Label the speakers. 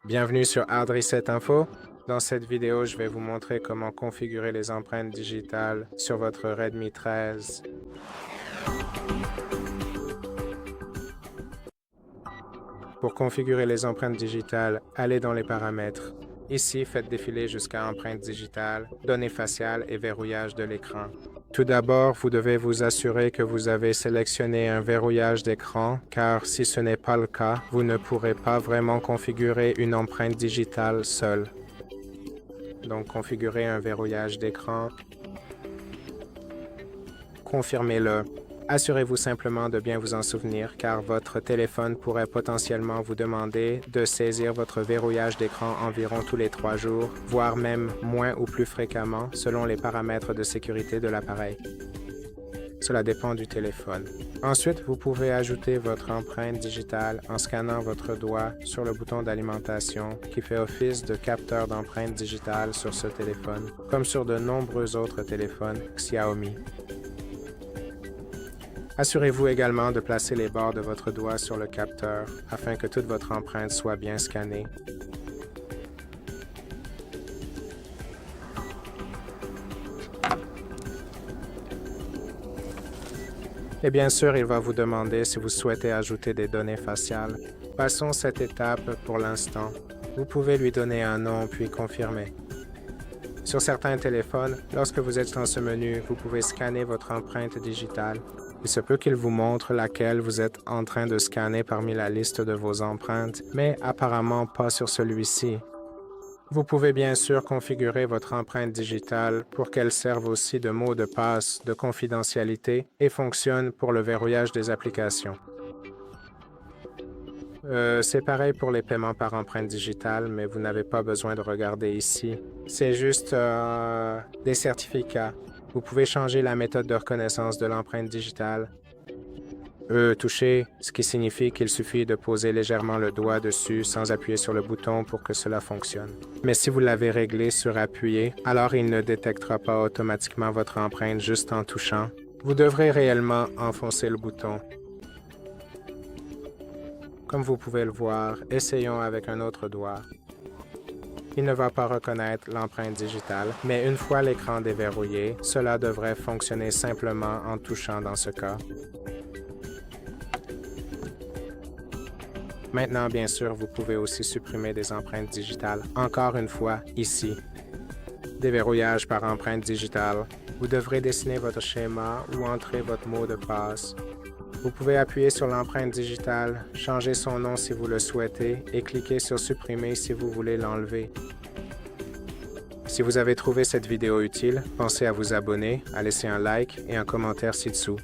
Speaker 1: Bienvenue sur Hard Reset Info. Dans cette vidéo, je vais vous montrer comment configurer les empreintes digitales sur votre Redmi 13. Pour configurer les empreintes digitales, allez dans les paramètres. Ici, faites défiler jusqu'à empreintes digitales, données faciales et verrouillage de l'écran. Tout d'abord, vous devez vous assurer que vous avez sélectionné un verrouillage d'écran, car si ce n'est pas le cas, vous ne pourrez pas vraiment configurer une empreinte digitale seule. Donc, configurer un verrouillage d'écran. Confirmez-le. Assurez-vous simplement de bien vous en souvenir, car votre téléphone pourrait potentiellement vous demander de saisir votre verrouillage d'écran environ tous les 3 jours, voire même moins ou plus fréquemment, selon les paramètres de sécurité de l'appareil. Cela dépend du téléphone. Ensuite, vous pouvez ajouter votre empreinte digitale en scannant votre doigt sur le bouton d'alimentation qui fait office de capteur d'empreinte digitale sur ce téléphone, comme sur de nombreux autres téléphones Xiaomi. Assurez-vous également de placer les bords de votre doigt sur le capteur afin que toute votre empreinte soit bien scannée. Et bien sûr, il va vous demander si vous souhaitez ajouter des données faciales. Passons cette étape pour l'instant. Vous pouvez lui donner un nom puis confirmer. Sur certains téléphones, lorsque vous êtes dans ce menu, vous pouvez scanner votre empreinte digitale. Il se peut qu'il vous montre laquelle vous êtes en train de scanner parmi la liste de vos empreintes, mais apparemment pas sur celui-ci. Vous pouvez bien sûr configurer votre empreinte digitale pour qu'elle serve aussi de mot de passe de confidentialité et fonctionne pour le verrouillage des applications. C'est pareil pour les paiements par empreinte digitale, mais vous n'avez pas besoin de regarder ici. C'est juste des certificats. Vous pouvez changer la méthode de reconnaissance de l'empreinte digitale. Toucher, ce qui signifie qu'il suffit de poser légèrement le doigt dessus sans appuyer sur le bouton pour que cela fonctionne. Mais si vous l'avez réglé sur appuyer, alors il ne détectera pas automatiquement votre empreinte juste en touchant. Vous devrez réellement enfoncer le bouton. Comme vous pouvez le voir, essayons avec un autre doigt. Il ne va pas reconnaître l'empreinte digitale, mais une fois l'écran déverrouillé, cela devrait fonctionner simplement en touchant dans ce cas. Maintenant, bien sûr, vous pouvez aussi supprimer des empreintes digitales, encore une fois, ici. Déverrouillage par empreinte digitale. Vous devrez dessiner votre schéma ou entrer votre mot de passe. Vous pouvez appuyer sur l'empreinte digitale, changer son nom si vous le souhaitez et cliquer sur Supprimer si vous voulez l'enlever. Si vous avez trouvé cette vidéo utile, pensez à vous abonner, à laisser un like et un commentaire ci-dessous.